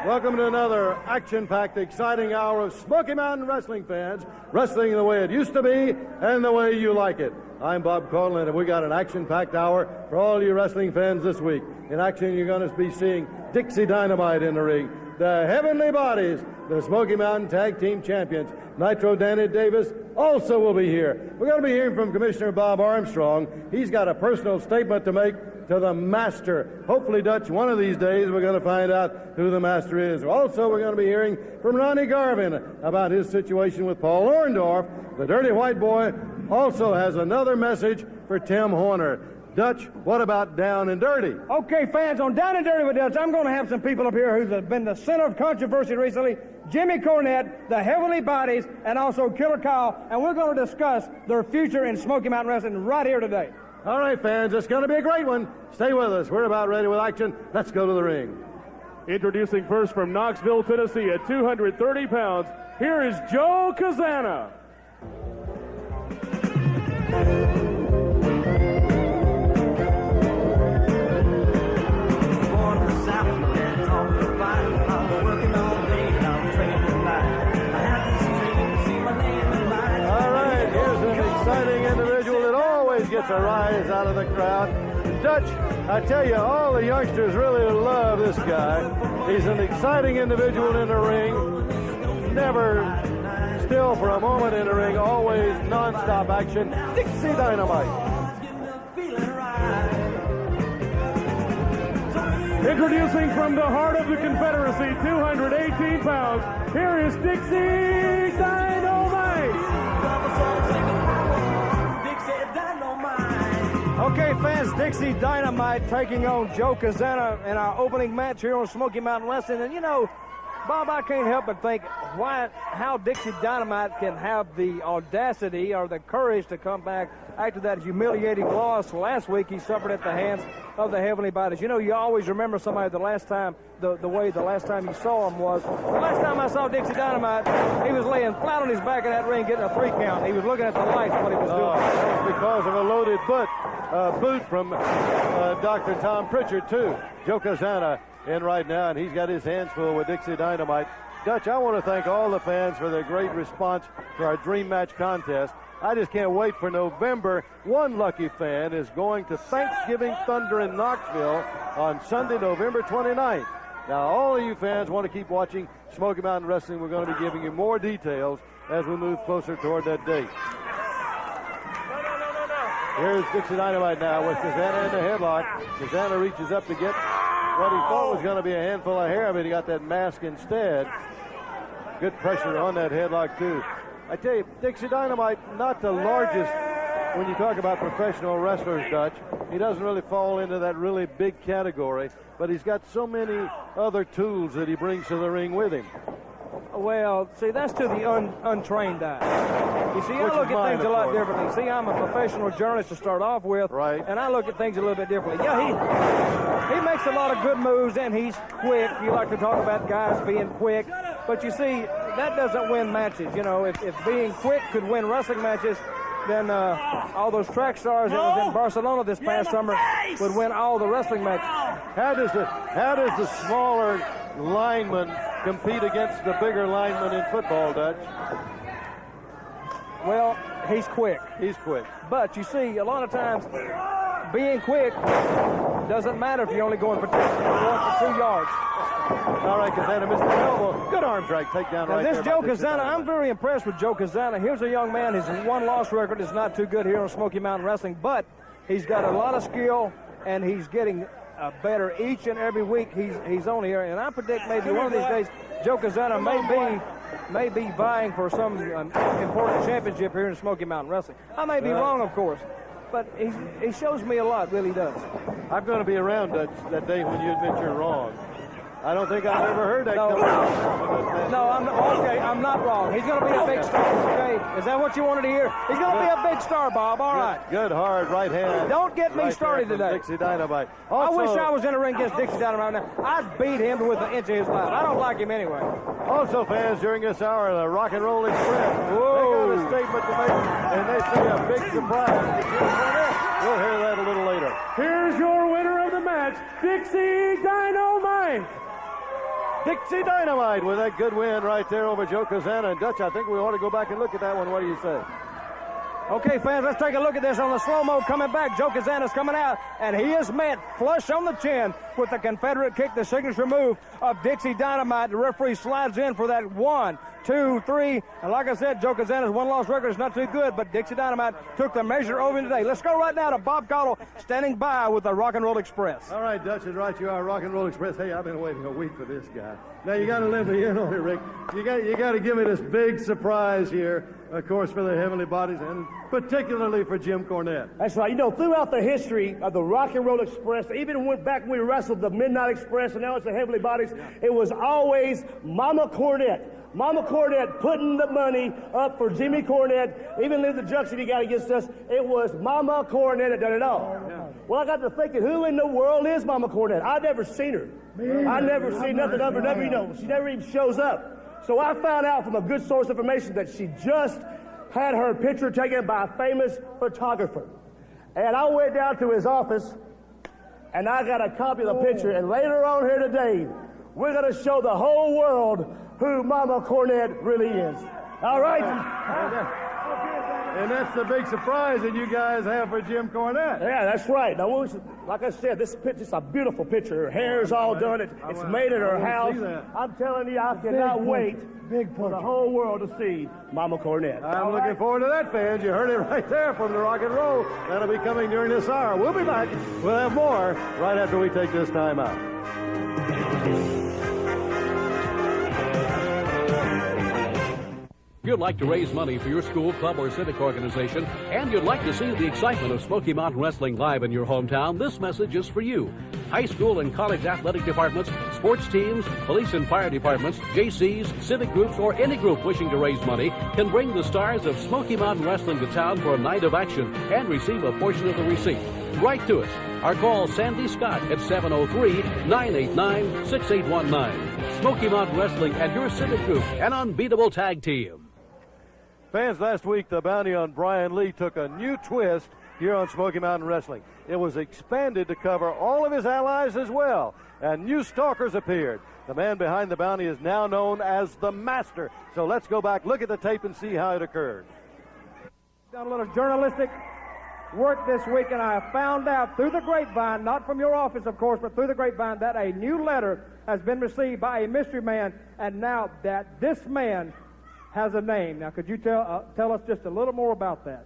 Welcome to another action-packed, exciting hour of Smoky Mountain Wrestling fans. Wrestling the way it used to be and the way you like it. I'm Bob Caudle, and we got an action-packed hour for all you wrestling fans this week. In action, you're going to be seeing Dixie Dynamite in the ring, the Heavenly Bodies, the Smoky Mountain Tag Team Champions. Nitro Danny Davis also will be here. We're going to be hearing from Commissioner Bob Armstrong. He's got a personal statement to make to the master. Hopefully, Dutch, one of these days we're going to find out who the master is. Also, we're going to be hearing from Ronnie Garvin about his situation with Paul Orndorff. The Dirty White Boy also has another message for Tim Horner. Dutch, what about Down and Dirty? Okay, fans, on Down and Dirty with Dutch, I'm going to have some people up here who've been the center of controversy recently. Jimmy Cornette, the Heavenly Bodies, and also Killer Kyle, and we're going to discuss their future in Smoky Mountain Wrestling right here today. All right, fans, it's going to be a great one. Stay with us. We're about ready with action. Let's go to the ring. Introducing first from Knoxville, Tennessee, at 230 pounds, here is Joe Kazana. Exciting individual that always gets a rise out of the crowd. Dutch, I tell you, all the youngsters really love this guy. He's an exciting individual in the ring. Never still for a moment in the ring, always non-stop action. Dixie Dynamite. Introducing from the heart of the Confederacy, 218 pounds, here is Dixie Dynamite. Okay, fans, Dixie Dynamite taking on Joe Kazana in our opening match here on Smoky Mountain Wrestling. And, you know, Bob, I can't help but think how Dixie Dynamite can have the audacity or the courage to come back after that humiliating loss last week he suffered at the hands of the Heavenly Bodies. You know, you always remember somebody the last time you saw him was. The last time I saw Dixie Dynamite, he was laying flat on his back in that ring getting a 3 count. He was looking at the lights what he was doing. That was because of a loaded boot from Dr. Tom Pritchard, too. Joe Kazana in right now, and he's got his hands full with Dixie Dynamite. Dutch, I want to thank all the fans for their great response to our Dream Match contest. I just can't wait for November. One lucky fan is going to Thanksgiving Thunder in Knoxville on Sunday, November 29th. Now, all of you fans want to keep watching Smoky Mountain Wrestling. We're going to be giving you more details as we move closer toward that date. Here's Dixie Dynamite now with Kazana in the headlock. Kazana reaches up to get what he thought was going to be a handful of hair, but he got that mask instead. Good pressure on that headlock, too. I tell you, Dixie Dynamite, not the largest when you talk about professional wrestlers, Dutch. He doesn't really fall into that really big category, but he's got so many other tools that he brings to the ring with him. Well, see, that's to the untrained eye. You see, I look at things a lot differently. See, I'm a professional journalist to start off with, right? And I look at things a little bit differently. Yeah, he makes a lot of good moves, and he's quick. You like to talk about guys being quick, but you see, that doesn't win matches. You know, if being quick could win wrestling matches, then all those track stars that was in Barcelona this past summer would win all the wrestling matches. How does the smaller lineman compete against the bigger lineman in football, Dutch? Well, he's quick. He's quick. But you see, a lot of times, being quick doesn't matter if you're only going for 2 yards. All right, Kazana missed the elbow. Good arm drag takedown right there. This Joe Kazana, I'm very impressed with Joe Kazana. Here's a young man. His one-loss record is not too good here on Smoky Mountain Wrestling, but he's got a lot of skill, and he's getting better each and every week he's on here. And I predict maybe one of these days Joe Kazana may be vying for some important championship here in Smoky Mountain Wrestling. I may be wrong, of course, but he shows me a lot, really does. I'm going to be around that day when you admit you're wrong. I don't think I've ever heard that. I'm not wrong. He's going to be a big star, okay? Is that what you wanted to hear? He's going to be a big star, Bob. All right. Good hard right hand. Don't get me started today. Dixie Dynamite. Also, I wish I was in a ring against Dixie Dynamite now. I'd beat him with an inch of his life. I don't like him anyway. Also, fans, during this hour, the Rock and Roll Express. Whoa. They got a statement to make, and they say a big surprise. We'll hear that a little later. Here's your winner of the match, Dixie Dynamite. Dixie Dynamite with that good win right there over Joe Kazana. And Dutch, I think we ought to go back and look at that one. What do you say? Okay, fans, let's take a look at this on the slow-mo coming back. Joe Kazana's coming out, and he is met flush on the chin with the Confederate kick, the signature move of Dixie Dynamite. The referee slides in for that 1, 2, 3. And like I said, Joe Kazana's one-loss record is not too good, but Dixie Dynamite took the measure over today. Let's go right now to Bob Caudle standing by with the Rock and Roll Express. All right, Dutch is right. You are Rock and Roll Express. Hey, I've been waiting a week for this guy. Now, you got to let me in on it, Rick. You got to give me this big surprise here, of course, for the Heavenly Bodies, and particularly for Jim Cornette. That's right. You know, throughout the history of the Rock and Roll Express, even back when we wrestled the Midnight Express, and now it's the Heavenly Bodies, it was always Mama Cornette. Mama Cornette putting the money up for Jimmy Cornette. Even in the junction he got against us, it was Mama Cornette that done it all. Yeah. Well, I got to thinking, who in the world is Mama Cornette? I've never seen her. I never seen nothing of her. Never, you know, she never even shows up. So I found out from a good source of information that she just had her picture taken by a famous photographer. And I went down to his office, and I got a copy of the picture. And later on here today, we're going to show the whole world who Mama Cornette really is. All right? And that's the big surprise that you guys have for Jim Cornette. Yeah, that's right. Now, like I said, this picture's a beautiful picture. Her hair's all done. It's made at her house. I'm telling you, I cannot wait for the whole world to see Mama Cornette. I'm looking forward to that, fans. You heard it right there from the Rock and Roll. That'll be coming during this hour. We'll be back. We'll have more right after we take this time out. If you'd like to raise money for your school, club, or civic organization, and you'd like to see the excitement of Smoky Mountain Wrestling live in your hometown, this message is for you. High school and college athletic departments, sports teams, police and fire departments, JCs, civic groups, or any group wishing to raise money can bring the stars of Smoky Mountain Wrestling to town for a night of action and receive a portion of the receipt. Write to us or call Sandy Scott at 703-989-6819. Smoky Mountain Wrestling and your civic group, an unbeatable tag team. Fans, last week the bounty on Brian Lee took a new twist here on Smoky Mountain Wrestling. It was expanded to cover all of his allies as well, and new stalkers appeared. The man behind the bounty is now known as the Master. So let's go back, look at the tape, and see how it occurred. Done a little journalistic work this week, and I found out through the grapevine, not from your office, of course, but through the grapevine, that a new letter has been received by a mystery man, and now that this man has a name. Now, could you tell us just a little more about that?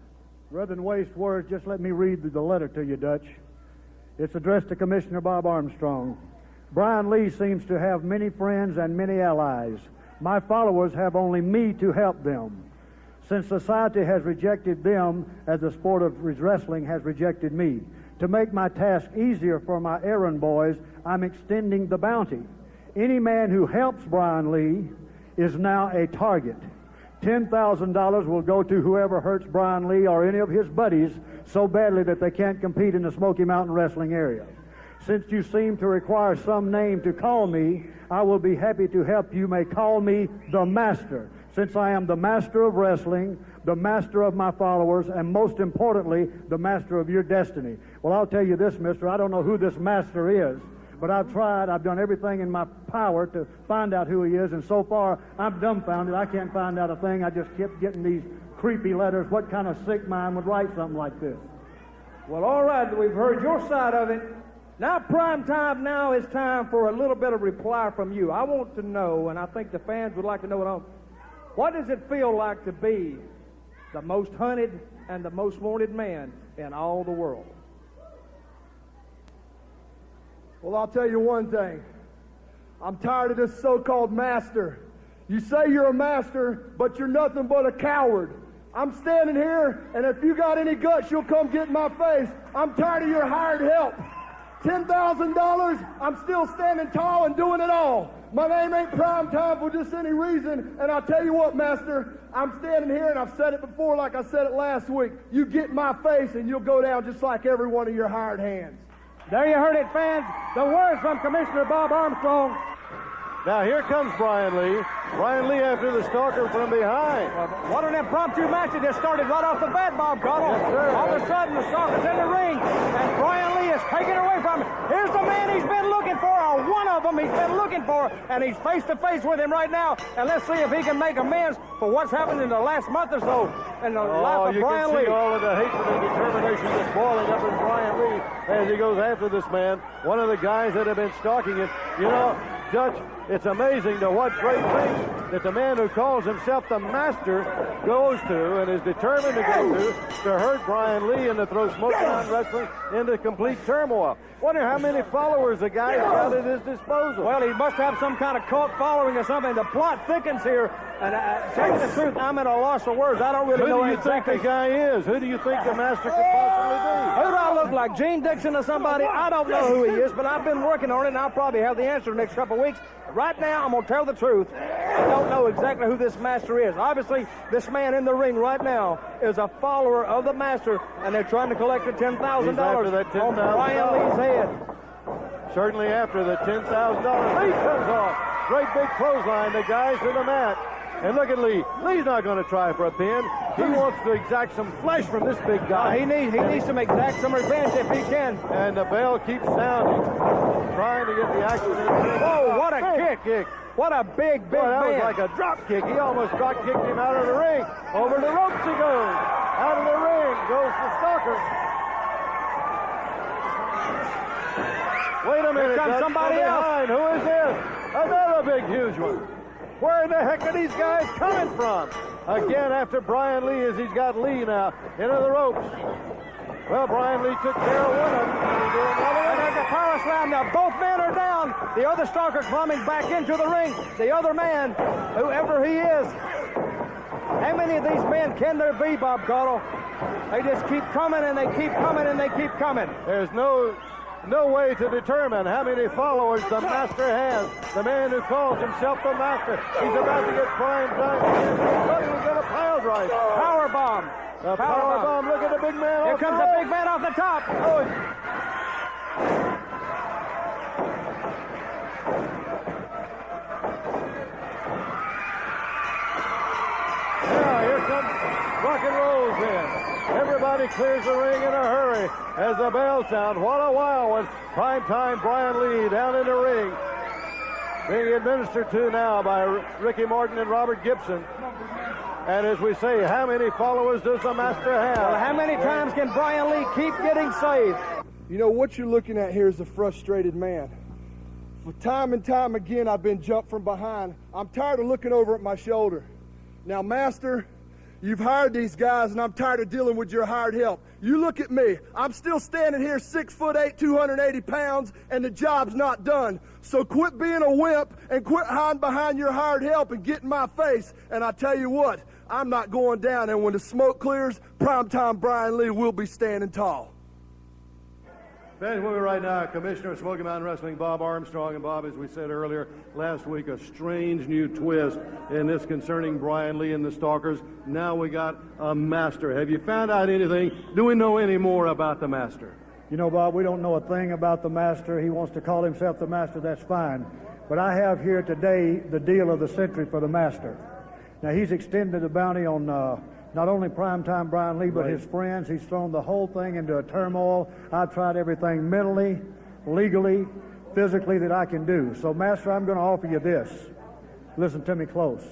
Rather than waste words, just let me read the letter to you, Dutch. It's addressed to Commissioner Bob Armstrong. Brian Lee seems to have many friends and many allies. My followers have only me to help them. Since society has rejected them as the sport of wrestling has rejected me, to make my task easier for my errand boys, I'm extending the bounty. Any man who helps Brian Lee is now a target. $10,000 will go to whoever hurts Brian Lee or any of his buddies so badly that they can't compete in the Smoky Mountain Wrestling area. Since you seem to require some name to call me, I will be happy to help you. May call me the Master, since I am the master of wrestling, the master of my followers, and most importantly, the master of your destiny. Well, I'll tell you this, mister, I don't know who this master is, but I've tried. I've done everything in my power to find out who he is, and so far, I'm dumbfounded. I can't find out a thing. I just kept getting these creepy letters. What kind of sick mind would write something like this? Well, all right, we've heard your side of it. Now, prime time, now is time for a little bit of reply from you. I want to know, and I think the fans would like to know it, what does it feel like to be the most hunted and the most wanted man in all the world? Well, I'll tell you one thing. I'm tired of this so-called master. You say you're a master, but you're nothing but a coward. I'm standing here, and if you got any guts, you'll come get in my face. I'm tired of your hired help. $10,000, I'm still standing tall and doing it all. My name ain't prime time for just any reason, and I'll tell you what, master, I'm standing here, and I've said it before like I said it last week. You get in my face, and you'll go down just like every one of your hired hands. There you heard it, fans. The words from Commissioner Bob Armstrong. Now here comes Brian Lee. Brian Lee after the stalker from behind. What an impromptu match. It just started right off the bat, Bob Caudle. Yes, sir. All of a sudden, the stalker's in the ring, and Brian Lee is taken away from him. Here's the man he's been looking for, saw one of them he's been looking for, and he's face to face with him right now. And let's see if he can make amends for what's happened in the last month or so in the life of Brian Lee. You can see all of the hatred and determination that's boiling up in Brian Lee as he goes after this man, one of the guys that have been stalking him. You know, Dutch, it's amazing to what great lengths that the man who calls himself the master goes to and is determined to go to hurt Brian Lee and to throw Smoky Mountain Wrestling into complete turmoil. Wonder how many followers the guy's got at his disposal. Well, he must have some kind of cult following or something. The plot thickens here. And telling the truth, I'm at a loss for words. I don't really know exactly. Who do you think the guy is? Who do you think the master could possibly be? Who do I look like? Gene Dixon or somebody? I don't know who he is, but I've been working on it, and I'll probably have the answer in the next couple of weeks. Right now, I'm going to tell the truth. I don't know exactly who this master is. Obviously, this man in the ring right now is a follower of the master, and they're trying to collect the $10,000 on Brian Lee's head. Certainly after the $10,000. Lee comes off. Great big clothesline. The guys to the mat. And look at Lee. Lee's not going to try for a pin. He wants to exact some flesh from this big guy. He needs to exact some revenge if he can. And the bell keeps sounding, trying to get the action in. Whoa, what a kick. What a big Boy, that man. was like a drop kick. He almost drop kicked him out of the ring. Over the ropes he goes. Out of the ring goes the stalker. Wait a minute. Here comes somebody else. Who is this? Another big, huge one. Where in the heck are these guys coming from? Again, after Brian Lee, as he's got Lee now into the ropes. Well, Brian Lee took care of one of them. And there's a power slam now. Both men are down. The other stalker climbing back into the ring. The other man, whoever he is. How many of these men can there be, Bob Caudle? They just keep coming and they keep coming and they keep coming. There's no way to determine how many followers the master has. The man who calls himself the master. He's about to get prime time. He's got a pile drive. Power bomb. Power bomb. Look at the big man. Here comes the big man off the top. Oh. Now, here comes rock and rolls in. Everybody clears the ring in a hurry as the bell sounds. What a wild one. Primetime Brian Lee down in the ring. Being administered to now by Ricky Morton and Robert Gibson. And as we say, how many followers does the master have? Well, how many times can Brian Lee keep getting saved? You know, what you're looking at here is a frustrated man. For time and time again, I've been jumped from behind. I'm tired of looking over at my shoulder. Now, Master, you've hired these guys, and I'm tired of dealing with your hired help. You look at me. I'm still standing here 6'8", 280 pounds, and the job's not done. So quit being a wimp and quit hiding behind your hired help and get in my face. And I tell you what, I'm not going down. And when the smoke clears, primetime Brian Lee will be standing tall. Fans, with me right now, Commissioner of Smoky Mountain Wrestling, Bob Armstrong. And Bob, as we said earlier, last week, a strange new twist in this concerning Brian Lee and the Stalkers. Now we got a master. Have you found out anything? Do we know any more about the master? You know, Bob, we don't know a thing about the master. He wants to call himself the master, that's fine. But I have here today the deal of the century for the master. Now, he's extended the bounty on not only primetime Brian Lee, but his friends. He's thrown the whole thing into a turmoil. I've tried everything mentally, legally, physically that I can do. So, Master, I'm going to offer you this. Listen to me close.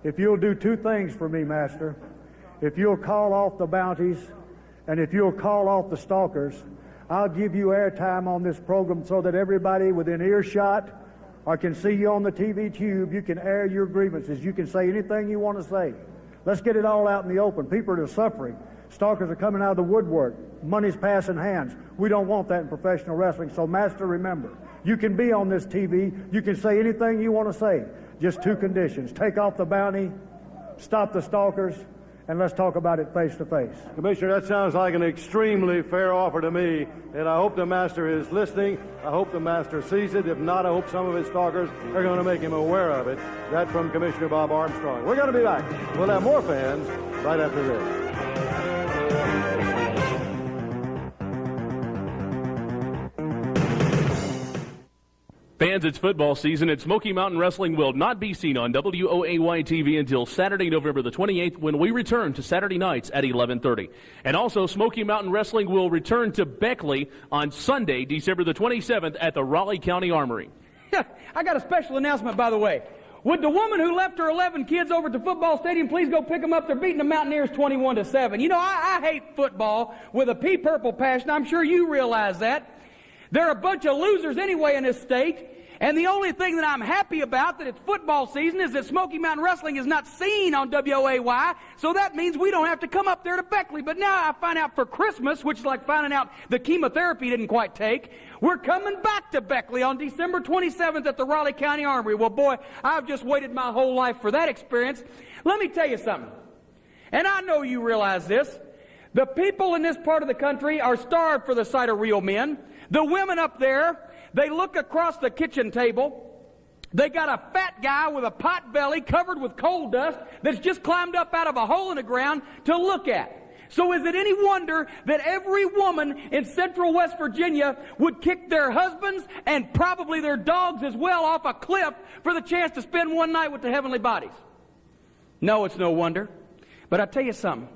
If you'll do two things for me, Master, if you'll call off the bounties and if you'll call off the stalkers, I'll give you airtime on this program so that everybody within earshot or can see you on the TV tube, you can air your grievances. You can say anything you want to say. Let's get it all out in the open. People are suffering. Stalkers are coming out of the woodwork. Money's passing hands. We don't want that in professional wrestling. So, Master, remember, you can be on this TV. You can say anything you want to say. Just two conditions. Take off the bounty, stop the stalkers, and let's talk about it face to face. Commissioner, that sounds like an extremely fair offer to me, and I hope the master is listening. I hope the master sees it. If not, I hope some of his stalkers are going to make him aware of it. That from Commissioner Bob Armstrong. We're going to be back. We'll have more fans right after this. Fans fans, it's football season, and Smoky Mountain Wrestling will not be seen on WOAY TV until Saturday, November the 28th, when we return to Saturday nights at 11:30. And also, Smoky Mountain Wrestling will return to Beckley on Sunday, December the 27th at the Raleigh County Armory. I got a special announcement, by the way. Would the woman who left her 11 kids over at the football stadium please go pick them up? They're beating the Mountaineers 21-7. You know, I hate football with a pea-purple passion. I'm sure you realize that. They're a bunch of losers anyway in this state. And the only thing that I'm happy about that it's football season is that Smoky Mountain Wrestling is not seen on WOAY, so that means we don't have to come up there to Beckley. But now I find out for Christmas, which is like finding out the chemotherapy didn't quite take, we're coming back to Beckley on December 27th at the Raleigh County Armory. Well, boy, I've just waited my whole life for that experience. Let me tell you something, and I know you realize this. The people in this part of the country are starved for the sight of real men. The women up there, they look across the kitchen table. They got a fat guy with a pot belly covered with coal dust that's just climbed up out of a hole in the ground to look at. So is it any wonder that every woman in central West Virginia would kick their husbands and probably their dogs as well off a cliff for the chance to spend one night with the heavenly bodies? No, it's no wonder. But I tell you something.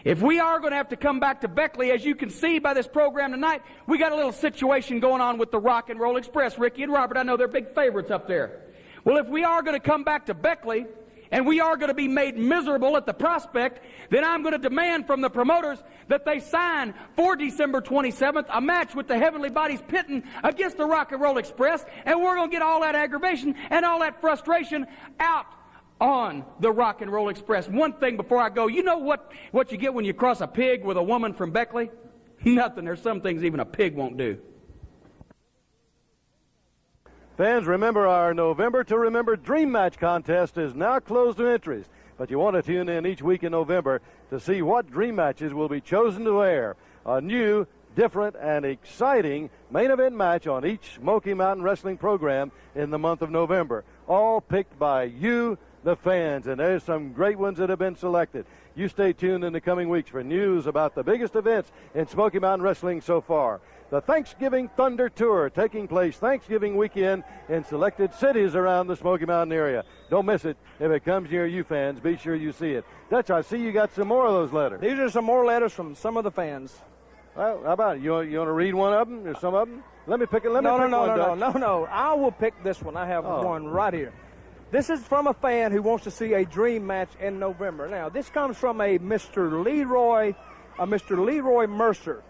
If we are going to have to come back to Beckley, as you can see by this program tonight, we got a little situation going on with the Rock and Roll Express. Ricky and Robert, I know they're big favorites up there. Well, if we are going to come back to Beckley, and we are going to be made miserable at the prospect, then I'm going to demand from the promoters that they sign for December 27th a match with the Heavenly Bodies pitting against the Rock and Roll Express, and we're going to get all that aggravation and all that frustration out on the Rock and Roll Express. One thing before I go, you know what you get when you cross a pig with a woman from Beckley? Nothing. There's some things even a pig won't do. Fans, remember our November to Remember Dream Match contest is now closed to entries. But you want to tune in each week in November to see what dream matches will be chosen to air. A new, different, and exciting main event match on each Smoky Mountain Wrestling program in the month of November. All picked by you, the fans, and there's some great ones that have been selected. You stay tuned in the coming weeks for news about the biggest events in Smoky Mountain Wrestling so far. The Thanksgiving Thunder Tour taking place Thanksgiving weekend in selected cities around the Smoky Mountain area. Don't miss it. If it comes near you fans, be sure you see it. Dutch, I see you got some more of those letters. These are some more letters from some of the fans. Well, how about it? You want to read one of them or some of them? Let me pick it. No. I will pick this one. I have one right here. This is from a fan who wants to see a dream match in November. Now, this comes from a Mr. Leroy Mercer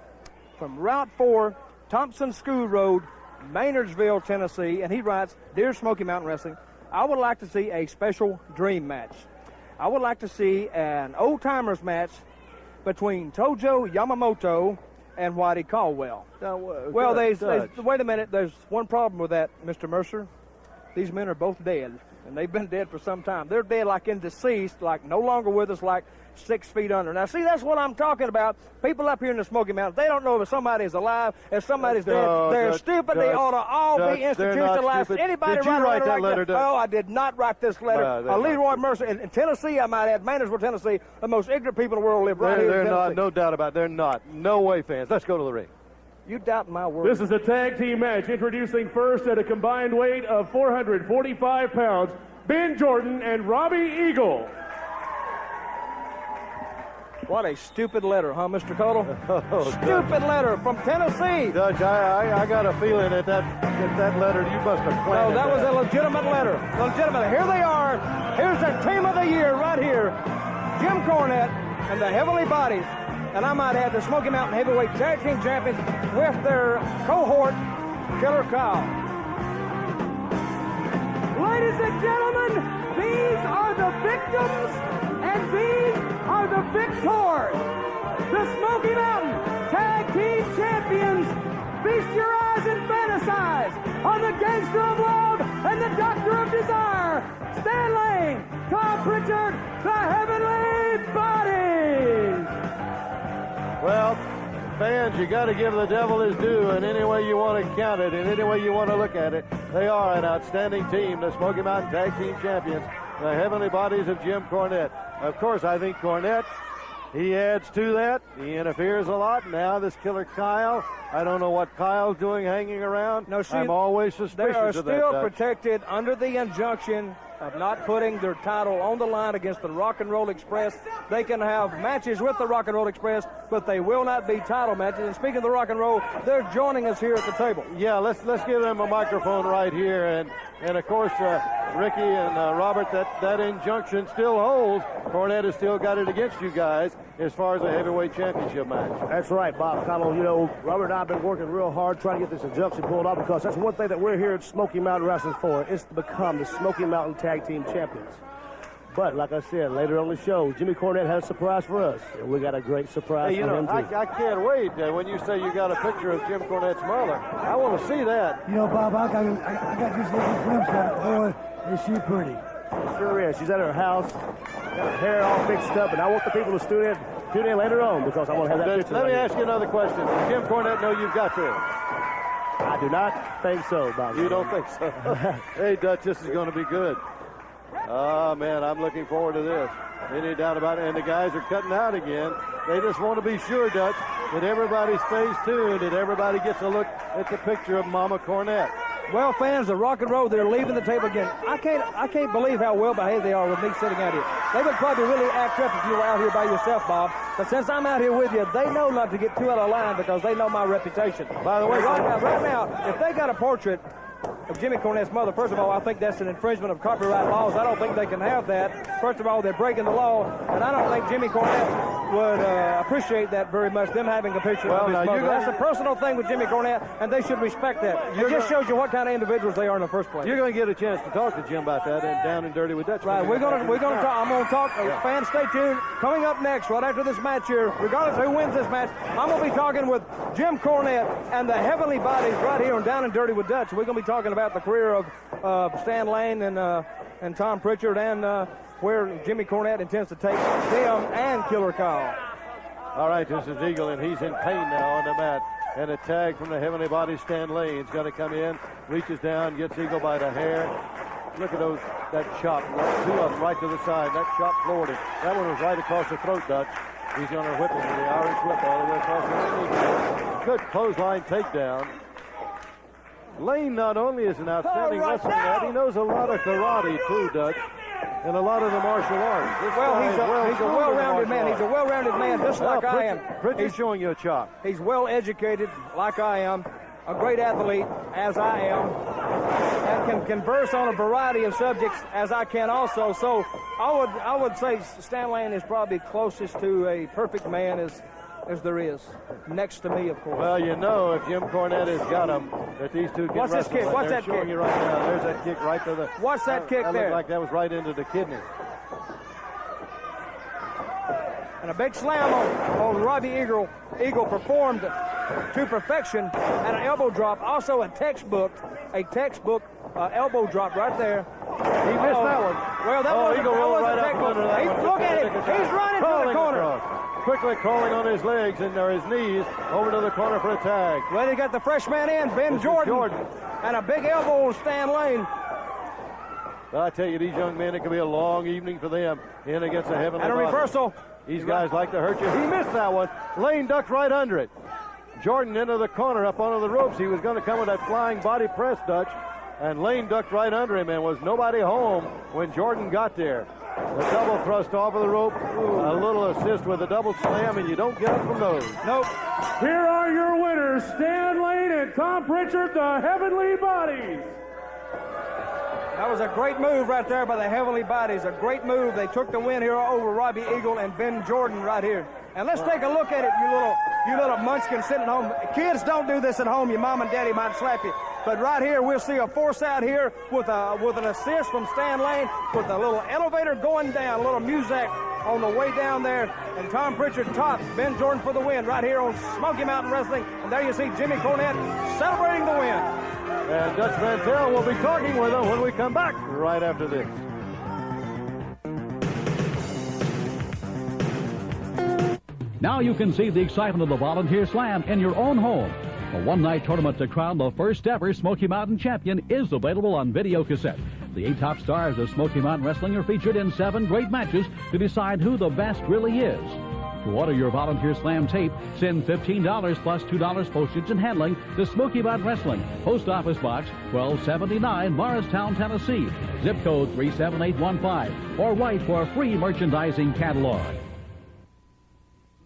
from Route 4, Thompson School Road, Maynardsville, Tennessee, and he writes, "Dear Smoky Mountain Wrestling, I would like to see a special dream match. I would like to see an old-timers match between Tojo Yamamoto and Whitey Caldwell." Now, well, wait a minute. There's one problem with that, Mr. Mercer. These men are both dead, and they've been dead for some time. They're dead like in deceased, like no longer with us, like 6 feet under. Now, see, that's what I'm talking about. People up here in the Smoky Mountains, they don't know if somebody's alive, if somebody's dead. They're stupid. They ought to all be institutionalized. Anybody write that letter? Oh, I did not write this letter. Leroy Mercer in Tennessee, I might add, Maynardsville, Tennessee, the most ignorant people in the world live right here in Tennessee. They're not, no doubt about it. They're not. No way, fans. Let's go to the ring. You doubt my word. This is a tag team match. Introducing first at a combined weight of 445 pounds, Ben Jordan and Robbie Eagle. What a stupid letter, huh, Mr. Cottle? Stupid letter from Tennessee. Judge, I got a feeling that letter, you must have planned. No, that was a legitimate letter. Legitimate. Here they are. Here's the team of the year right here. Jim Cornette and the Heavenly Bodies. And I might add the Smoky Mountain Heavyweight Tag Team Champions with their cohort, Killer Kyle. Ladies and gentlemen, these are the victims and these are the victors. The Smoky Mountain Tag Team Champions. Feast your eyes and fantasize on the Gangster of Love and the Doctor of Desire. Stan Lane, Tom Pritchard, the Heavenly Bodies. Well, fans, you got to give the devil his due in any way you want to count it, in any way you want to look at it. They are an outstanding team, the Smoky Mountain Tag Team Champions, the Heavenly Bodies of Jim Cornette. Of course, I think Cornette He adds to that. He interferes a lot. Now this killer Kyle. I don't know what Kyle's doing hanging around. No, see, I'm always suspicious they are of that. still protected under the injunction of not putting their title on the line against the Rock and Roll Express. They can have matches with the Rock and Roll Express, but they will not be title matches. And speaking of the Rock and Roll, they're joining us here at the table. Yeah, let's give them a microphone right here. And of course, Ricky and Robert, that injunction still holds. Cornette has still got it against you guys as far as a heavyweight championship match. That's right, Bob Cottle. You know, Robert and I have been working real hard trying to get this injunction pulled off, because that's one thing that we're here at Smoky Mountain Wrestling for, is to become the Smoky Mountain Tag Team Champions. But like I said, later on the show, Jimmy Cornette has a surprise for us, and we got a great surprise for him too. I can't wait. When you say you got a picture of Jim Cornette's mother, I want to see that. You know, Bob, I got just a little glimpse of it. Boy, is she pretty. Sure is. She's at her house, got her hair all fixed up, and I want the people to tune in later on, because I want to have that picture. Let me ask you another question. Does Jim Cornette know you've got this? I do not think so, Bob. You don't think so? Hey, Dutch, this is going to be good. Oh, man, I'm looking forward to this. Any doubt about it? And the guys are cutting out again. They just want to be sure, Dutch, that everybody stays tuned, that everybody gets a look at the picture of Mama Cornette. Well, fans of Rock and Roll, they're leaving the table again. I can't believe how well behaved they are with me sitting out here. They would probably really act up if you were out here by yourself, Bob. But since I'm out here with you, they know not to get too out of line, because they know my reputation. By the way, right now, if they got a portrait of Jimmy Cornette's mother, first of all, I think that's an infringement of copyright laws. I don't think they can have that. First of all, they're breaking the law, and I don't think Jimmy Cornette would appreciate that very much, them having a picture of his mother. That's a personal thing with Jimmy Cornette, and they should respect that. It just shows you what kind of individuals they are in the first place. You're going to get a chance to talk to Jim about that and Down and Dirty with Dutch. Right, we're going to talk. I'm going to talk. Fans, stay tuned. Coming up next, right after this match here, regardless of who wins this match, I'm going to be talking with Jim Cornette and the Heavenly Bodies right here on Down and Dirty with Dutch. We're going to be talking about the career of Stan Lane and Tom Pritchard, and where Jimmy Cornette intends to take them and Killer Kyle. All right, this is Eagle, and he's in pain now on the mat. And a tag from the Heavenly Body. Stan Lane's going to come in, reaches down, gets Eagle by the hair. Look at that chop, two of them right to the side. That chop floored him. That one was right across the throat, Dutch. He's going to whip him with the Irish whip all the way across the knee. Good clothesline takedown. Lane not only is an outstanding wrestler, he knows a lot of karate too, Dutch, and a lot of the martial arts. He's a well-rounded man. He's a well-rounded man, just like I am. Pritchard's showing you a chop. He's well-educated, like I am, a great athlete, as I am, and can converse on a variety of subjects, as I can also. So I would say Stan Lane is probably closest to a perfect man as there is, next to me, of course. Well, you know, if Jim Cornette has got him, that these two can What's this kick? What's that showing kick? you right now. There's that kick right to the... What's that kick that there? Looked like that was right into the kidney. And a big slam on Robbie Eagle. Eagle performed to perfection, and an elbow drop. Also a textbook elbow drop right there. He missed that one. Well, that was a textbook. Look at him. He's running to the corner. Across. Quickly crawling on his legs and his knees over to the corner for a tag. Well, they got the fresh man in, Ben Jordan. And a big elbow on Stan Lane. But I tell you, these young men, it could be a long evening for them in against the Heavenly And a Body. reversal. These guys like to hurt you. He missed that one. Lane ducked right under it. Jordan into the corner up onto the ropes. He was going to come with that flying body press, Dutch. And Lane ducked right under him, and was nobody home when Jordan got there. The double thrust off of the rope, a little assist with a double slam, and you don't get up from those. Nope. Here are your winners, Stan Lane and Tom Pritchard, the Heavenly Bodies. That was a great move right there by the Heavenly Bodies. A great move. They took the win here over Robbie Eagle and Ben Jordan right here. And let's take a look at it, you little munchkin sitting at home. Kids, don't do this at home. Your mom and daddy might slap you. But right here, we'll see a force out here with an assist from Stan Lane, with a little elevator going down, a little music on the way down there. And Tom Pritchard tops Ben Jordan for the win right here on Smoky Mountain Wrestling. And there you see Jimmy Cornette celebrating the win. And Dutch Mantel will be talking with him when we come back right after this. Now you can see the excitement of the Volunteer Slam in your own home. A one-night tournament to crown the first ever Smoky Mountain champion is available on video cassette. The 8 top stars of Smoky Mountain Wrestling are featured in 7 great matches to decide who the best really is. To order your Volunteer Slam tape, send $15 plus $2 postage and handling to Smoky Mountain Wrestling, Post Office Box 1279, Morristown, Tennessee, zip code 37815, or write for a free merchandising catalog.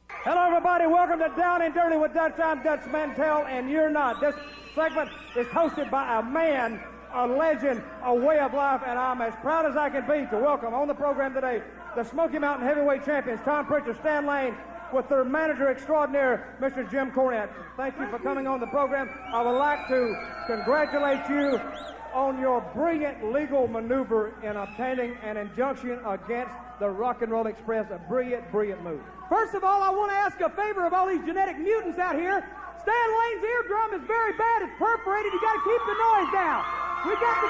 Hello, everybody. Welcome to Down and Dirty with Dutch. I'm Dutch Mantell, and you're not. This segment is hosted by a man, a legend, a way of life, and I'm as proud as I can be to welcome on the program today the Smoky Mountain Heavyweight Champions, Tom Pritchard, Stan Lane, with their manager extraordinaire, Mr. Jim Cornette. Thank you for coming on the program. I would like to congratulate you on your brilliant legal maneuver in obtaining an injunction against the Rock and Roll Express. A brilliant, brilliant move. First of all, I want to ask a favor of all these genetic mutants out here. Stan Lane's eardrum is very bad. It's perforated. You got to keep the noise down. We got to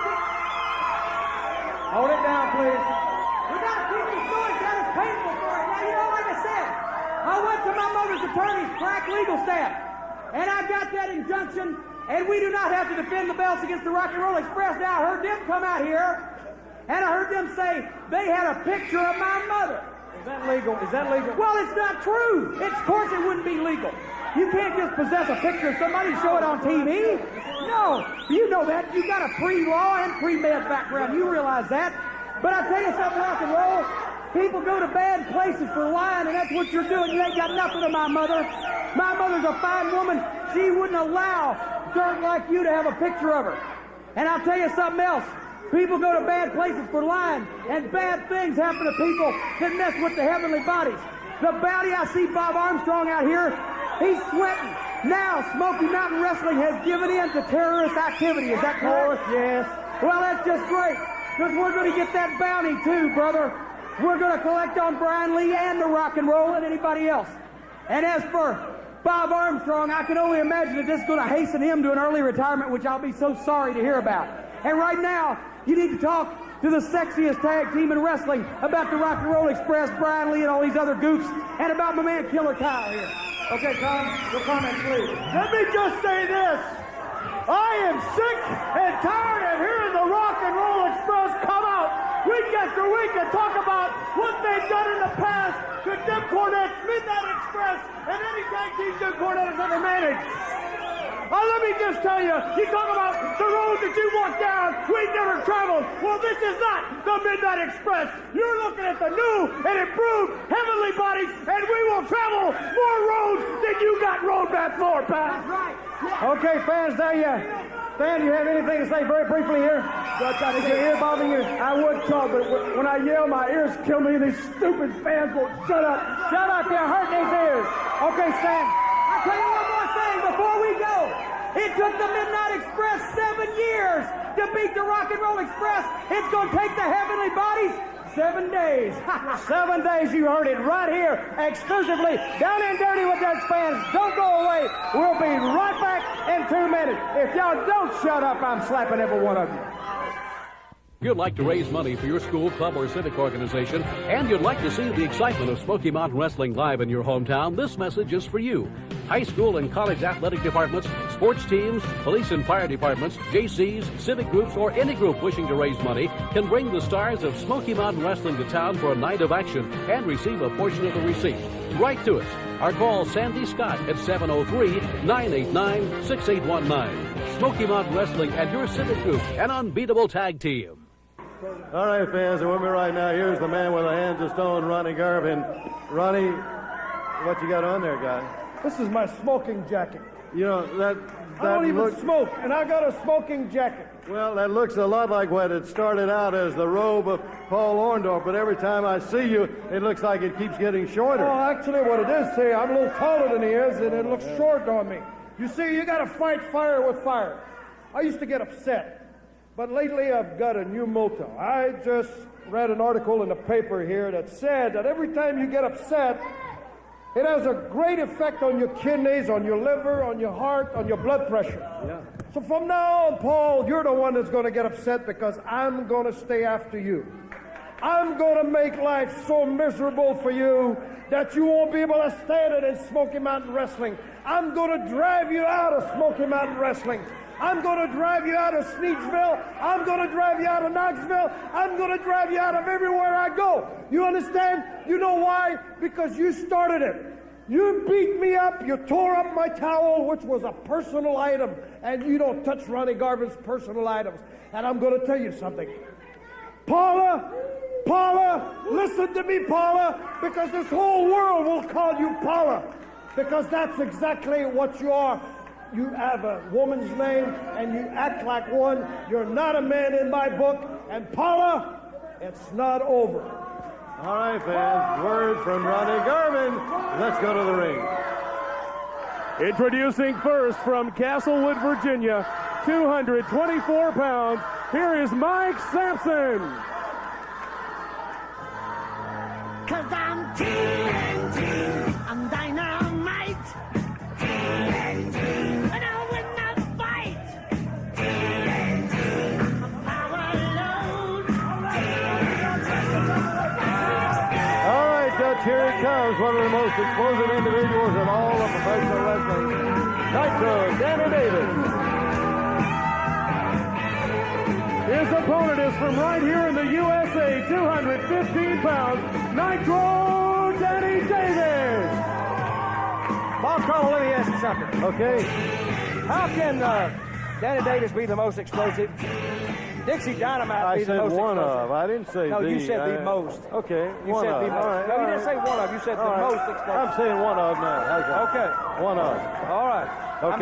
hold it down, please. We got to keep this noise down. It's painful for it. Now, you know, like I said, I went to my mother's attorney's crack legal staff, and I got that injunction, and we do not have to defend the belts against the Rock and Roll Express. Now, I heard them come out here, and I heard them say they had a picture of my mother. Is that legal? Is that legal? Well, it's not true. Of course it wouldn't be legal. You can't just possess a picture of somebody and show it on TV. No, you know that. You got a pre-law and pre-med background. You realize that. But I tell you something, rock and roll, people go to bad places for lying, and that's what you're doing. You ain't got nothing of my mother. My mother's a fine woman. She wouldn't allow dirt like you to have a picture of her. And I'll tell you something else. People go to bad places for lying, and bad things happen to people that mess with the heavenly bodies. The bounty, I see Bob Armstrong out here. He's sweating. Now, Smoky Mountain Wrestling has given in to terrorist activity. Is that correct? Yes. Well, that's just great, because we're going to get that bounty too, brother. We're going to collect on Brian Lee and the Rock and Roll and anybody else. And as for Bob Armstrong, I can only imagine that this is going to hasten him to an early retirement, which I'll be so sorry to hear about. And right now, you need to talk to the sexiest tag team in wrestling about the Rock and Roll Express, Brian Lee, and all these other goofs, and about my man Killer Kyle here. Okay, Tom, your comment, please. Let me just say this. I am sick and tired of hearing the Rock and Roll Express come out week after week and talk about what they've done in the past to Jim Cornette's Midnight Express and any tag team Jim Cornette has ever managed. Let me just tell you, you talk about the road that you walk down, we've never traveled. Well, this is not the Midnight Express. You're looking at the new and improved heavenly bodies, and we will travel more roads than you got road map for, pal. That's right. Okay, fans, there you. Stan, you have anything to say very briefly here? Did your ear bother you? I would talk, but when I yell, my ears kill me, and these stupid fans won't shut up. Shut up, you're hurting his ears. Okay, Stan. I'll tell you one more thing before we go. It took the Midnight Express 7 years to beat the Rock and Roll Express. It's going to take the Heavenly Bodies 7 days. 7 days, you heard it right here, exclusively, Down and Dirty with Dutch fans. Don't go away. We'll be right back in 2 minutes. If y'all don't shut up, I'm slapping every one of you. If you'd like to raise money for your school, club, or civic organization, and you'd like to see the excitement of Smoky Mountain Wrestling live in your hometown, this message is for you. High school and college athletic departments, sports teams, police and fire departments, JCs, civic groups, or any group wishing to raise money can bring the stars of Smoky Mountain Wrestling to town for a night of action and receive a portion of the receipts. Write to us or call Sandy Scott at 703-989-6819. Smoky Mountain Wrestling and your civic group, an unbeatable tag team. All right, fans, and with me right now, here's the man with the hands of stone, Ronnie Garvin. Ronnie, what you got on there, guy? This is my smoking jacket. You know, that I don't even smoke, and I got a smoking jacket. Well, that looks a lot like what it started out as, the robe of Paul Orndorff, but every time I see you, it looks like it keeps getting shorter. Oh, actually, what it is, see, I'm a little taller than he is, and it looks short on me. You see, you got to fight fire with fire. I used to get upset. But lately I've got a new motto. I just read an article in the paper here that said that every time you get upset, it has a great effect on your kidneys, on your liver, on your heart, on your blood pressure. Yeah. So from now on, Paul, you're the one that's going to get upset because I'm going to stay after you. I'm going to make life so miserable for you that you won't be able to stand it in Smoky Mountain Wrestling. I'm going to drive you out of Smoky Mountain Wrestling. I'm going to drive you out of Sneadsville. I'm going to drive you out of Knoxville. I'm going to drive you out of everywhere I go. You understand? You know why? Because you started it. You beat me up. You tore up my towel, which was a personal item. And you don't touch Ronnie Garvin's personal items. And I'm going to tell you something. Paula, listen to me, Paula, because this whole world will call you Paula, because that's exactly what you are. You have a woman's name, and you act like one. You're not a man in my book, and Paula, it's not over. All right, fans, words from Ronnie Garvin. Let's go to the ring. Introducing first from Castlewood, Virginia, 224 pounds, here is Mike Sampson. 'Cause I'm TNT, I'm dynamite. TNT, and I'll win the fight. TNT, I'm power load. All right, Dutch, here he comes, one of the most explosive individuals of all of professional wrestling, Nitro, Danny Davis. His opponent is from right here in the USA, 215 pounds, Nitro Danny Davis. Bob Cole, let me ask you something. Okay. How can Danny Davis be the most explosive? Dixie Dynamite be the most explosive? I said one of. I didn't say no, the. you said the most. Okay, you one said of. the most. Right, no, you right. didn't say one of. You said the most explosive. I'm saying one of now. How's that? Okay. One of. All right. Okay. I'm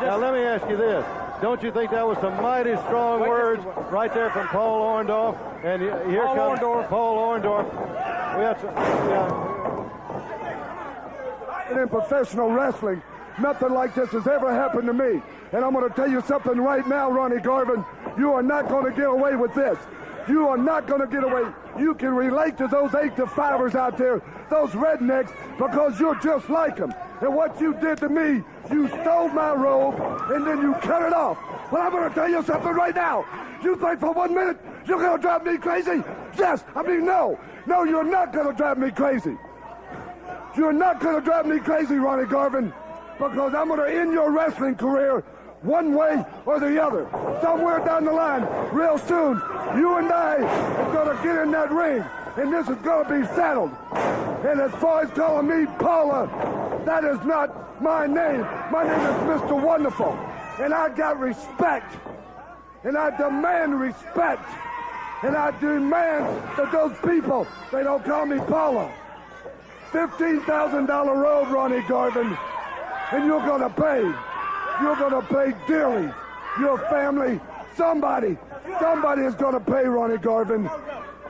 just, now let me ask you this. Don't you think that was some mighty strong words right there from Paul Orndorff? And here comes Paul Orndorff. We had some, In professional wrestling, nothing like this has ever happened to me. And I'm going to tell you something right now, Ronnie Garvin. You are not going to get away with this. You are not going to get away. You can relate to those 8-to-5ers out there, those rednecks, because you're just like them. And what you did to me, you stole my robe, and then you cut it off. But I'm going to tell you something right now. You think for 1 minute you're going to drive me crazy? Yes. I mean, no. No, you're not going to drive me crazy. You're not going to drive me crazy, Ronnie Garvin, because I'm going to end your wrestling career one way or the other. Somewhere down the line, real soon, you and I are going to get in that ring, and this is going to be settled. And as far as calling me Paula, that is not my name. My name is Mr. Wonderful, and I got respect, and I demand respect, and I demand that those people, they don't call me Paula. $15,000 robe, Ronnie Garvin, and you're going to pay. You're going to pay dearly. Your family, somebody is going to pay, Ronnie Garvin.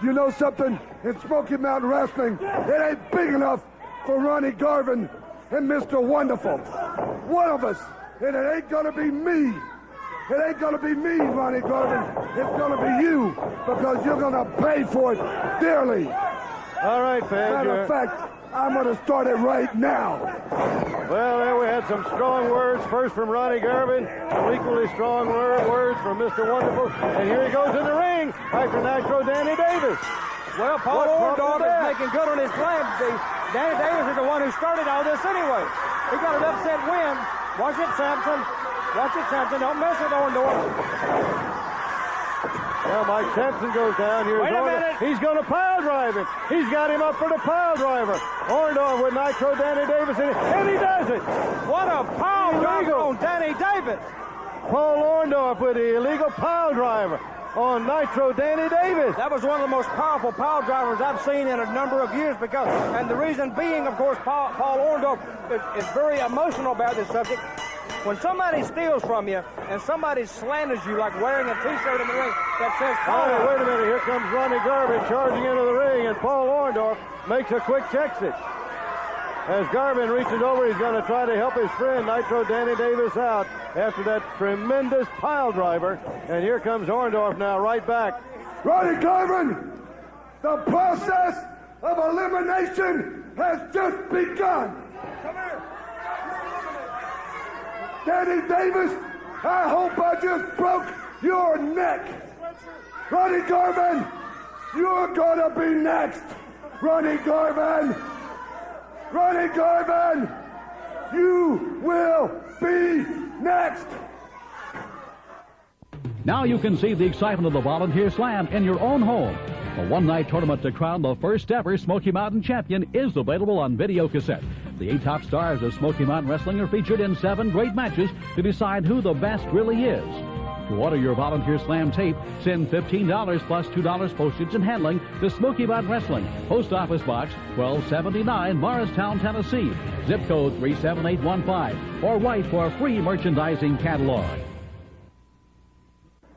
You know something? In Smoky Mountain Wrestling, it ain't big enough for Ronnie Garvin and Mr. Wonderful. One of us, and it ain't going to be me. It ain't going to be me, Ronnie Garvin. It's going to be you, because you're going to pay for it dearly. All right, fans. Matter of fact, I'm going to start it right now. Well, there we had some strong words, first from Ronnie Garvin, some equally strong words from Mr. Wonderful, and here he goes in the ring after Nitro Danny Davis. Well, Paul Orndorff is making good on his claim. Danny Davis is the one who started all this anyway. He got an upset win. Watch it, Sampson. Watch it, Sampson. Don't mess with Orndorff. Well, Mike Sampson goes down here. Wait a minute. He's going to pile drive him. He's got him up for the pile driver. Orndorff with Nitro Danny Davis in it, and he does it. What a pile driver on Danny Davis. Paul Orndorff with the illegal pile driver on Nitro Danny Davis. That was one of the most powerful pile drivers I've seen in a number of years, and the reason being, of course, Paul Orndorff is very emotional about this subject. When somebody steals from you and somebody slanders you like wearing a T-shirt in the ring that says Paul. Oh, wait a minute. Here comes Ronnie Garvin charging into the ring, and Paul Orndorff makes a quick exit. As Garvin reaches over, he's going to try to help his friend Nitro Danny Davis out after that tremendous pile driver. And here comes Orndorff now right back. Ronnie Garvin, the process of elimination has just begun. Come here. Danny Davis, I hope I just broke your neck. Ronnie Garvin, you're gonna be next. Ronnie Garvin, you will be next. Now you can see the excitement of the Volunteer Slam in your own home. A one-night tournament to crown the first ever Smoky Mountain champion is available on video cassette. The 8 top stars of Smoky Mountain Wrestling are featured in 7 great matches to decide who the best really is. To order your Volunteer Slam tape, send $15 plus $2 postage and handling to Smoky Mountain Wrestling, Post Office Box 1279, Morristown, Tennessee, zip code 37815, or write for a free merchandising catalog.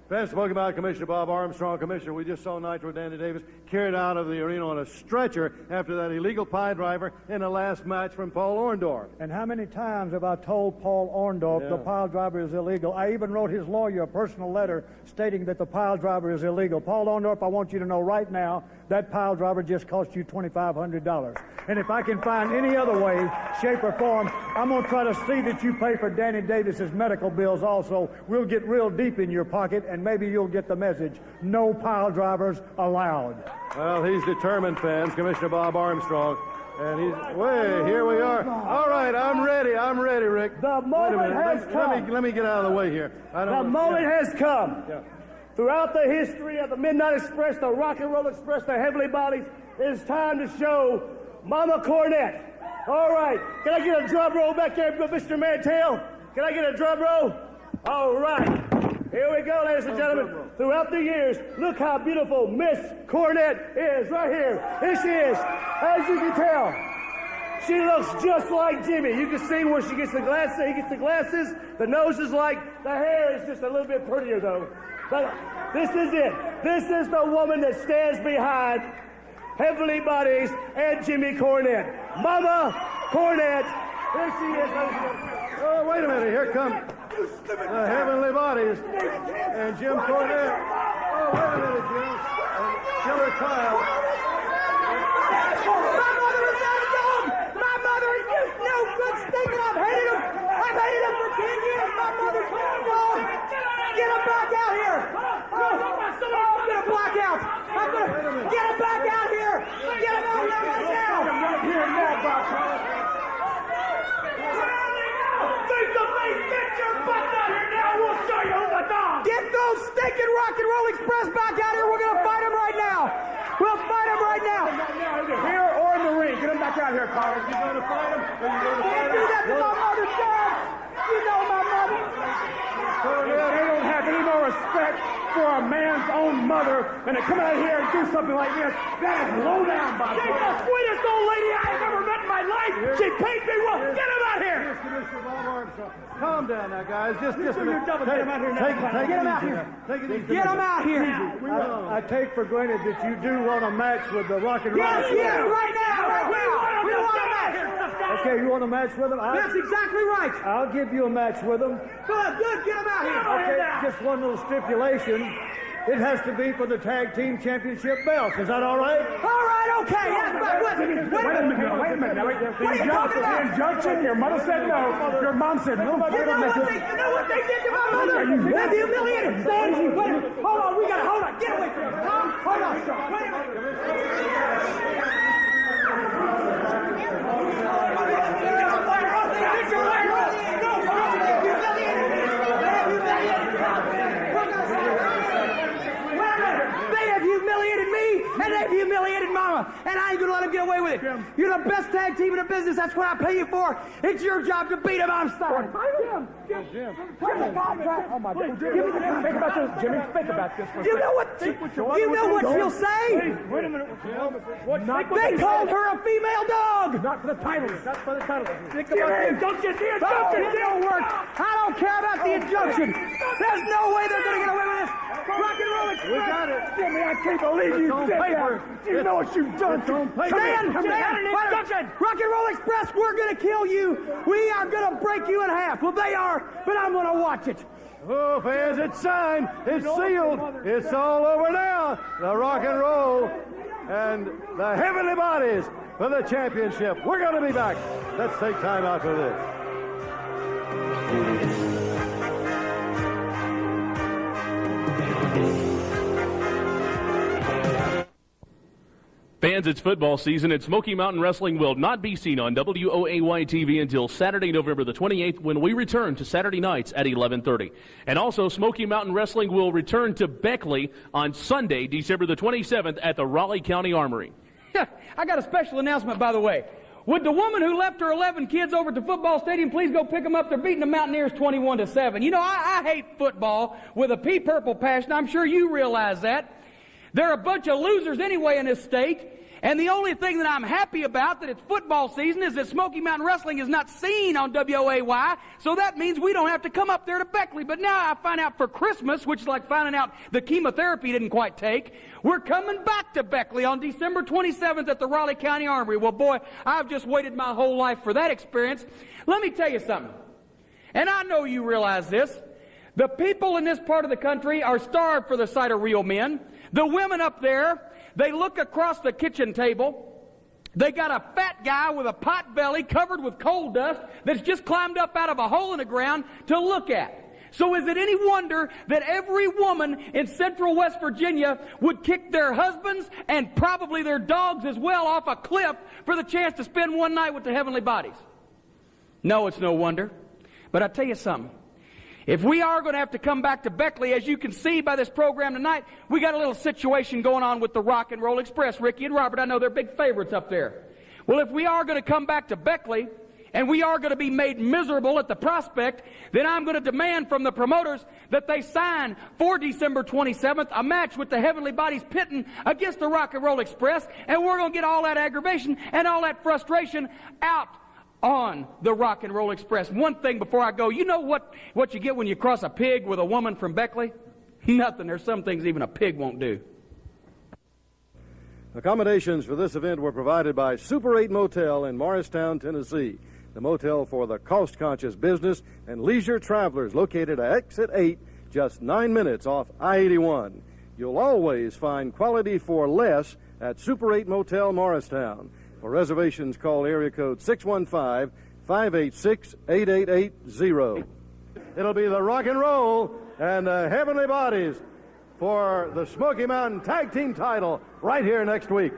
Fans, Smoky Mountain Commissioner Bob Armstrong. Commissioner, we just saw Nitro Danny Davis carried out of the arena on a stretcher after that illegal pie driver in the last match from Paul Orndorff. And how many times have I told Paul Orndorff the pile driver is illegal? I even wrote his lawyer a personal letter stating that the pile driver is illegal. Paul Orndorff, I want you to know right now that pile driver just cost you $2,500. And if I can find any other way, shape, or form, I'm going to try to see that you pay for Danny Davis's medical bills also. We'll get real deep in your pocket, and maybe you'll get the message. No pile drivers allowed. Well, he's determined, fans. Commissioner Bob Armstrong. And here we are. All right, I'm ready, Rick. The moment has come. Let me get out of the way here. The moment has come. Yeah. Throughout the history of the Midnight Express, the Rock and Roll Express, the Heavenly Bodies, it's time to show Mama Cornette. All right, can I get a drum roll back there, Mr. Mantel? Can I get a drum roll? All right, here we go, ladies and gentlemen. Throughout the years, look how beautiful Miss Cornette is right here. Here she is, as you can tell. She looks just like Jimmy. You can see where she gets the glasses. He gets the glasses. The nose is like. The hair is just a little bit prettier, though. But this is it. This is the woman that stands behind Heavenly Bodies and Jimmy Cornette. Mama Cornette. Here she is. Oh, wait a minute. Here come the Heavenly Bodies and Jim Cornette. Oh, wait a minute, Jim. And Killer Kyle. My mother is not a dog. My mother is just no good stinking. I've hated him. I've hated him for 10 years. My mother's not a dog. Get him back out here. I'm going to black out. I'm going to get him back out here. Get him out here right now. Here now, Bob. Face to face, get your butt out here now. We'll show you who's a dog. Get those stinking Rock and Roll Express back out here. We're going to fight him right now. We'll fight him right now. Here or in the ring. Get him back out here, Carl. You going to fight him? Can't do that to my mother's dog. You know my mother. They don't have any more respect for a man's own mother than to come out here and do something like this. That is low down, Bob. She's the sweetest old lady I've ever met in my life. She paid me well. Get him out here. Here's Commissioner Bob Armstrong. Calm down now, guys. Just a minute. Get him out here now. Get him out here. Get him out here. I take for granted that you do want a match with the Rock and Roll. Yes, right now. We want a match. Okay, you want a match with him? That's exactly right. I'll give you a match with him. Good, get him out here. Okay, just one little stipulation. It has to be for the tag team championship belts. Is that all right? All right, okay. Wait a minute. Now, the injunction, your mother said no. Your mom said no. You know what they did to my mother? They humiliated. Hold on, hold on. Get away from him. Tom, hold on. Wait a minute. They have humiliated me, and they've humiliated Mama, and I ain't gonna let them get away with it. You're the best tag team in the business. That's what I pay you for. It's your job to beat them. I'm sorry. Jim. Oh my God. Think about this, Jimmy. Think about this. You know what she'll say? Wait a minute. They called her a female dog. Not for the title. Not for the title. Think about the injunction. The injunction don't work. I don't care about the injunction. There's no way they're going to get away with this. Rock and Roll Express. We got it. Jimmy, I can't believe you did that. You know what you've done. Stand. Rock and Roll Express, we're going to kill you. We are going to break you in half. Well, they are, but I'm going to watch it. Oh, fans, it's signed. It's sealed. It's all over now. The Rock and Roll and the Heavenly Bodies for the championship. We're going to be back. Let's take time out for this. Fans, it's football season, and Smoky Mountain Wrestling will not be seen on WOAY TV until Saturday, November the 28th, when we return to Saturday nights at 11:30. And also, Smoky Mountain Wrestling will return to Beckley on Sunday, December the 27th at the Raleigh County Armory. I got a special announcement, by the way. Would the woman who left her 11 kids over at the football stadium please go pick them up? They're beating the Mountaineers 21-7. You know, I hate football with a pea-purple passion. I'm sure you realize that. They're a bunch of losers anyway in this state. And the only thing that I'm happy about that it's football season is that Smoky Mountain Wrestling is not seen on WOAY, so that means we don't have to come up there to Beckley. But now I find out for Christmas, which is like finding out the chemotherapy didn't quite take, we're coming back to Beckley on December 27th at the Raleigh County Armory. Well, boy, I've just waited my whole life for that experience. Let me tell you something, and I know you realize this. The people in this part of the country are starved for the sight of real men. The women up there, they look across the kitchen table. They got a fat guy with a pot belly covered with coal dust that's just climbed up out of a hole in the ground to look at. So is it any wonder that every woman in central West Virginia would kick their husbands and probably their dogs as well off a cliff for the chance to spend one night with the heavenly bodies? No, it's no wonder. But I tell you something. If we are going to have to come back to Beckley, as you can see by this program tonight, we got a little situation going on with the Rock and Roll Express. Ricky and Robert, I know they're big favorites up there. Well, if we are going to come back to Beckley, and we are going to be made miserable at the prospect, then I'm going to demand from the promoters that they sign for December 27th a match with the Heavenly Bodies pitting against the Rock and Roll Express, and we're going to get all that aggravation and all that frustration out on the Rock and Roll Express. One thing before I go, you know what you get when you cross a pig with a woman from Beckley? Nothing. There's some things even a pig won't do. Accommodations for this event were provided by Super 8 Motel in Morristown, Tennessee, the motel for the cost-conscious business and leisure travelers, located at Exit 8, just 9 minutes off I-81. You'll always find quality for less at Super 8 Motel, Morristown. For reservations, call area code 615-586-8880. It'll be the Rock and Roll and the Heavenly Bodies for the Smoky Mountain Tag Team title right here next week.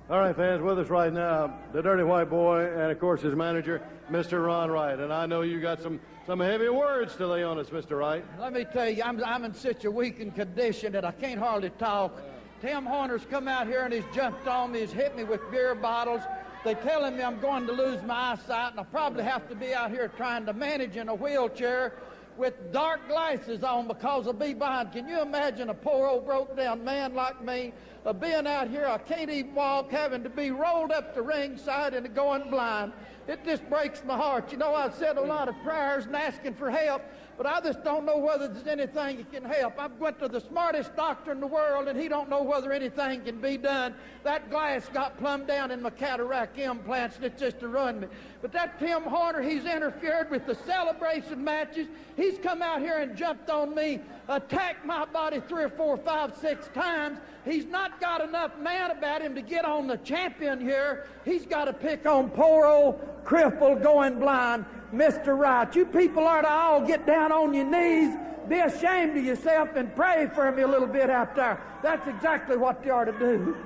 All right, fans, with us right now, the Dirty White Boy and, of course, his manager, Mr. Ron Wright. And I know you got some heavy words to lay on us, Mr. Wright. Let me tell you, I'm in such a weakened condition that I can't hardly talk. Tim Horner's come out here and he's jumped on me, he's hit me with beer bottles. They're telling me I'm going to lose my eyesight, and I'll probably have to be out here trying to manage in a wheelchair with dark glasses on because I'll be behind. Can you imagine a poor old broke down man like me being out here? I can't even walk, having to be rolled up the ringside and going blind. It just breaks my heart. You know, I've said a lot of prayers and asking for help, but I just don't know whether there's anything that can help. I went to the smartest doctor in the world, and he don't know whether anything can be done. That glass got plumb down in my cataract implants, and it's just to ruin me. But that Tim Horner, he's interfered with the celebration matches. He's come out here and jumped on me, attacked my body 3 or 4, 5, 6 times. He's not got enough man about him to get on the champion here. He's got to pick on poor old crippled going blind Mr. Wright. You people ought to all get down on your knees, be ashamed of yourself, and pray for me a little bit out there. That's exactly what you ought to do.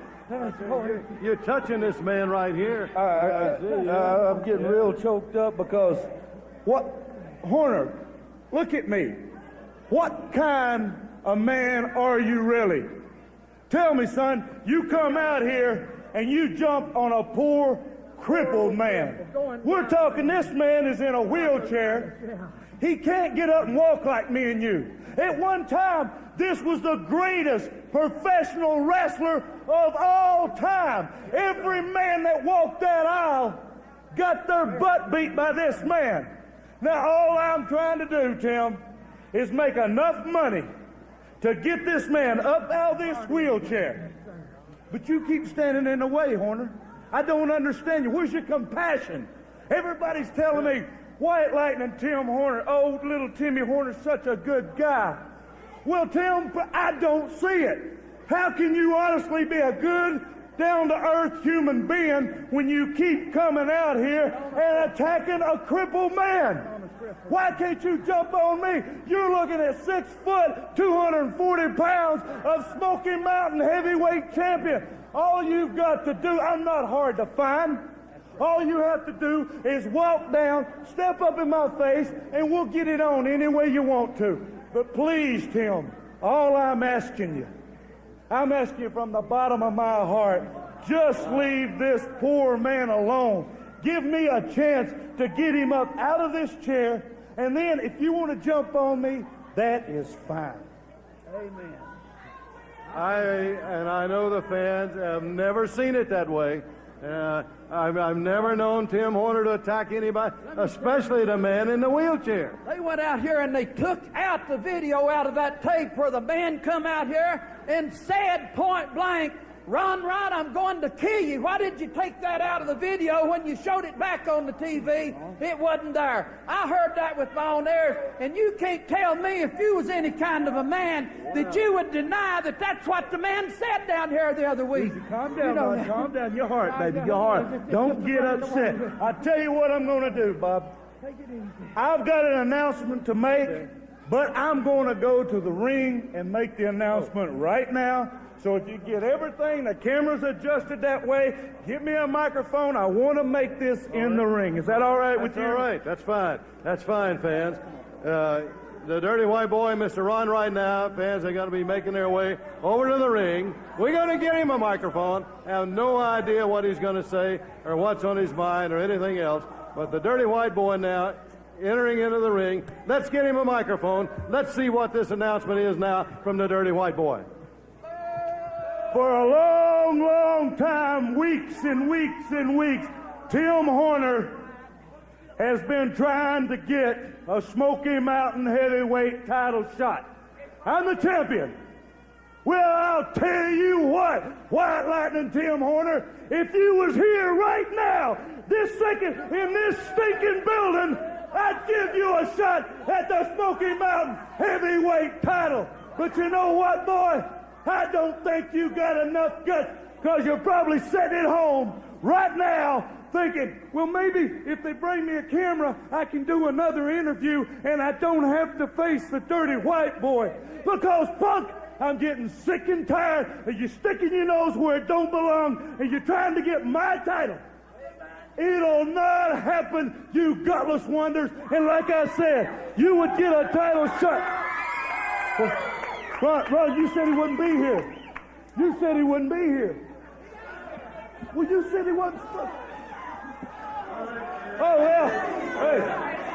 You're touching this man right here. I'm getting real choked up because Horner, look at me. What kind of man are you really? Tell me, son, you come out here and you jump on a poor, crippled man. We're talking this man is in a wheelchair. He can't get up and walk like me and you. At one time, this was the greatest professional wrestler of all time. Every man that walked that aisle got their butt beat by this man. Now, all I'm trying to do, Tim, is make enough money to get this man up out of this wheelchair. But you keep standing in the way, Horner. I don't understand you. Where's your compassion? Everybody's telling me White Lightning Tim Horner, old little Timmy Horner's such a good guy. Well, Tim, I don't see it. How can you honestly be a good, down-to-earth human being when you keep coming out here and attacking a crippled man? Why can't you jump on me? You're looking at 6 foot, 240 pounds of Smoky Mountain heavyweight champion. All you've got to do, I'm not hard to find. All you have to do is walk down, step up in my face, and we'll get it on any way you want to. But please, Tim, all I'm asking you from the bottom of my heart, just leave this poor man alone. Give me a chance to get him up out of this chair, and then if you want to jump on me, that is fine. Amen. I know the fans have never seen it that way. I've never known Tim Horner to attack anybody, especially the man in the wheelchair. They went out here and they took out the video out of that tape where the man come out here and said point blank, "Ron, I'm going to kill you." Why did you take that out of the video when you showed it back on the TV? It wasn't there. I heard that with my own ears, and you can't tell me if you was any kind of a man that you would deny that that's what the man said down here the other week. Calm down, Bob. Calm down. Your heart, baby. Your heart. Don't get upset. I tell you what I'm going to do, Bob. I've got an announcement to make, but I'm going to go to the ring and make the announcement right now. So if you get everything, the camera's adjusted that way, give me a microphone. I want to make this in the ring. Is that all right with you? All right. That's fine. That's fine, fans. The Dirty White Boy, Mr. Ron, right now, fans are going to be making their way over to the ring. We're going to get him a microphone. I have no idea what he's going to say or what's on his mind or anything else. But the Dirty White Boy now entering into the ring. Let's get him a microphone. Let's see what this announcement is now from the Dirty White Boy. For a long, long time, weeks and weeks and weeks, Tim Horner has been trying to get a Smoky Mountain heavyweight title shot. I'm the champion. Well, I'll tell you what, White Lightning Tim Horner, if you was here right now, this second, in this stinking building, I'd give you a shot at the Smoky Mountain heavyweight title. But you know what, boy? I don't think you got enough guts, because you're probably sitting at home right now thinking, well, maybe if they bring me a camera, I can do another interview and I don't have to face the Dirty White Boy. Because, punk, I'm getting sick and tired of you sticking your nose where it don't belong and you're trying to get my title. It'll not happen, you gutless wonders. And like I said, you would get a title shot. Ron, you said he wouldn't be here. You said he wouldn't be here. Well, you said he wasn't. Oh,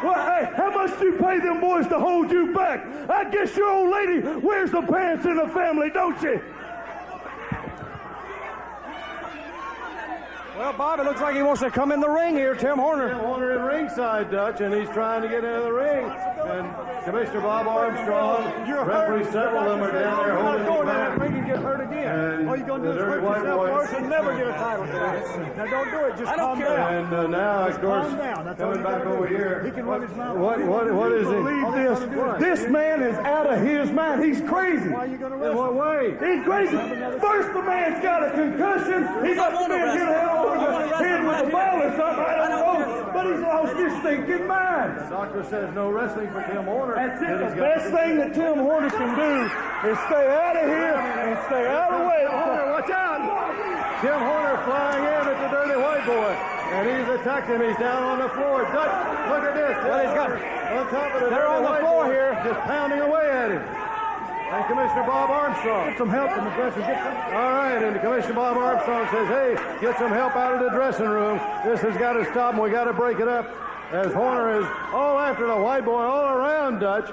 hey, how much do you pay them boys to hold you back? I guess your old lady wears the pants in the family, don't she? Well, Bob, it looks like he wants to come in the ring here, Tim Horner. Tim Horner in ringside, Dutch, and he's trying to get into the ring. And Commissioner Bob Armstrong, referee, several of them are down there holding him back. Ring and get hurt again. All you're going to do is hurt yourself first and never get a title shot. Now, don't do it. Just calm down. And now, of course, coming back over here. He can run his mouth. What is he? Believe this. This man is out of his mind. He's crazy. Why are you going to wrestle? In what way? He's crazy. First, the man's got a concussion. He's got the man hit over the head with a ball or something. I don't know. But he's lost his thinking mind. The doctor says no wrestling for Tim Horner. That's it. The best thing that Tim Horner can do is stay out of here and stay out of the way. Horner, watch out! Tim Horner flying in at the Dirty White Boy. And he's attacking him. He's down on the floor. Dutch, look at this. Well, he's got on top of the They're on the floor here. Just pounding away at him. And Commissioner Bob Armstrong. Get some help in the dressing room. All right, and Commissioner Bob Armstrong says, hey, get some help out of the dressing room. This has got to stop, and we got to break it up. As Horner is all after the White Boy all around, Dutch.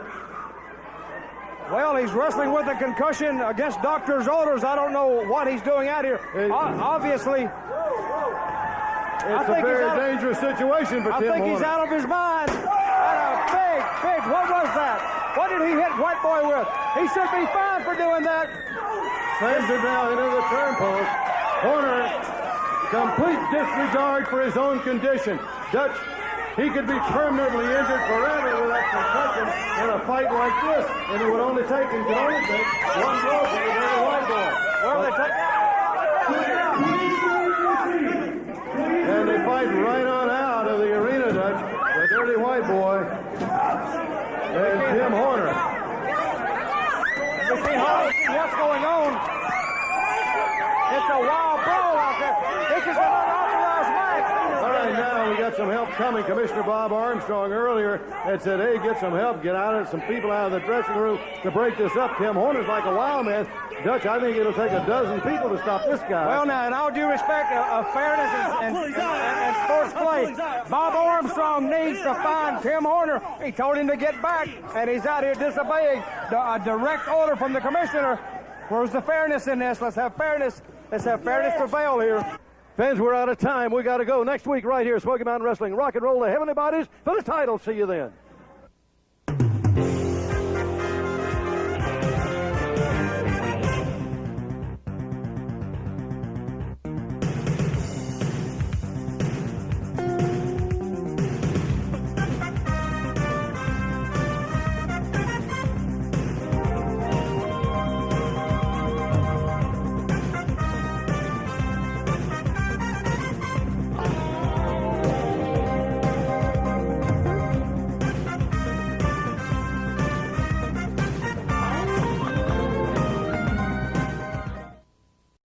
Well, he's wrestling with a concussion against doctor's orders. I don't know what he's doing out here. Obviously, it's a very dangerous situation for Tim Horner. I think he's out of his mind. And a big, what was that? What did he hit White Boy with? He should be fined for doing that. Slams it down into the turnpost. Horner, complete disregard for his own condition. Dutch, he could be permanently injured forever with that concussion in a fight like this, and it would only take one blow for the Dirty White Boy. Where are they taking? And they fight right on out of the arena, Dutch. The Dirty White Boy It's a wild brawl out there. This is an unauthorized match. All right, now we got some help coming. Commissioner Bob Armstrong earlier had said, hey, get some help, get out of some people out of the dressing room to break this up. Tim Horner's like a wild man. Dutch, I think it'll take a dozen people to stop this guy. Well, now, in all due respect of fairness and sports play, Bob Armstrong needs to find Tim Horner. He told him to get back, and he's out here disobeying a direct order from the commissioner. Where's the fairness in this? Let's have fairness. Let's have fairness prevail here. Fans, we're out of time. We got to go. Next week right here, Smoky Mountain Wrestling. Rock and roll the heavenly bodies for the title. See you then.